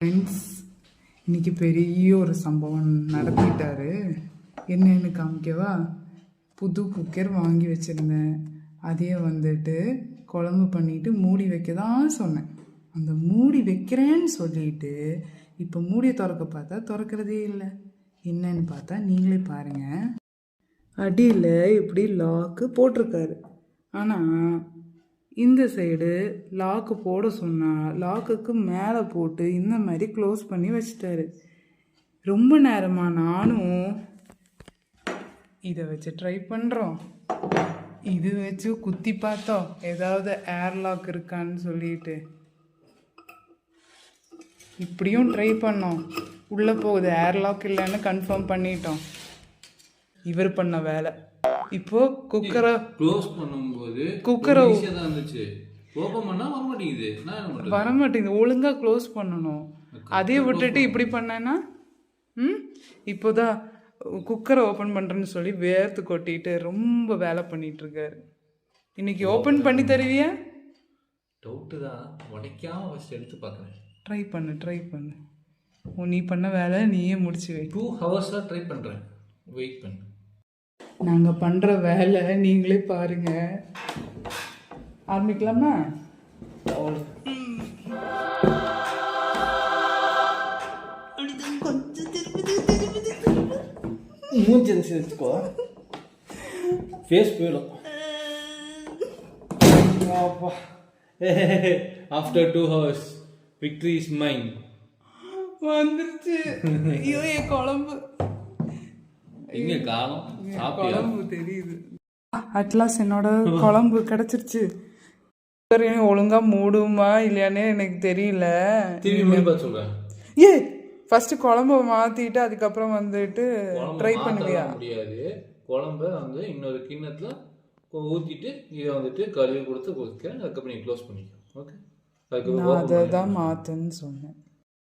Friends, இன்னைக்கு பெரிய ஒரு சம்பவம் நடத்திட்டாரு. என்னன்னு காமிக்கவா? புது குக்கர் வாங்கி வச்சுருந்தேன். அதையே குழம்பு பண்ணிட்டு மூடி வைக்க தான் சொன்னேன். அந்த மூடி வைக்கிறேன்னு சொல்லிட்டு இப்போ மூடியை திறக்க பார்த்தா திறக்கிறதே இல்லை. என்னன்னு பார்த்தா நீங்களே பாருங்கள். அடியில் இப்படி லாக்கு போட்டிருக்காரு. ஆனால் இந்த சைடு லாக்கு போட சொன்னால் லாக்குக்கு மேலே போட்டு இந்த மாதிரி க்ளோஸ் பண்ணி வச்சிட்டாரு. ரொம்ப நேரமாக நானும் இதை வச்சு ட்ரை பண்ணுறோம். இது வச்சு குத்தி பார்த்தோம் ஏதாவது ஏர்லாக் இருக்கான்னு சொல்லிட்டு. இப்படியும் ட்ரை பண்ணோம். உள்ளே போகுது, ஏர்லாக் இல்லைன்னு கன்ஃபார்ம் பண்ணிட்டோம். இவர் பண்ண வேலை. இப்போ குக்கரை க்ளோஸ் பண்ணும்போது குக்கரை இருந்துச்சு, ஓபன் பண்ணா வர மாட்டேங்குது. ஒழுங்கா க்ளோஸ் பண்ணணும். அதே விட்டுட்டு இப்படி பண்ணேன்னா இப்போதான் குக்கரை ஓப்பன் பண்ணுறேன்னு சொல்லி வேர்த்து கொட்டிட்டு ரொம்ப வேலை பண்ணிட்டு இருக்காரு. இன்னைக்கு ஓப்பன் பண்ணி தருவியா? டவுட்டு தான், உடைக்காம ஃபர்ஸ்ட் எடுத்து பார்க்குறேன். ட்ரை பண்ணு. நீ பண்ண வேலை நீயே முடிச்சு வை. 2 ஹவர்ஸாக ட்ரை பண்ணுறேன், வெயிட் பண்ணு. நாங்கள் பண்ணுற வேலை நீங்களே பாருங்க. ஆரம்பிக்கலாமா? மூஞ்சி வச்சுக்கோ, ஃபேஸ் போயிடும். After 2 hours, victory is mine. வந்துருச்சு. ஐயோ என் குழம்பு எங்க காலம்? குழம்பு தெரியுது. அட்லாஸ் என்னோட குழம்பு கிடைச்சிருச்சு. ஒழுங்கா மூடுமா இல்லையானே எனக்கு தெரியல. சொல்றேன். ஃபர்ஸ்ட் குழம்பு மாத்திட்டு அதுக்கப்புறம் ட்ரை பண்ணுவியா? முடியாது. குழம்ப இன்னொரு கிண்ணத்துல ஊத்திட்டு இதை கழுவி கொடுத்து கொடுக்கிறேன். அதுக்கப்புறம் நீ க்ளோஸ் பண்ணிக்கோ. ஓகே, நான் அதை தான் மாத்துன்னு சொன்னேன்.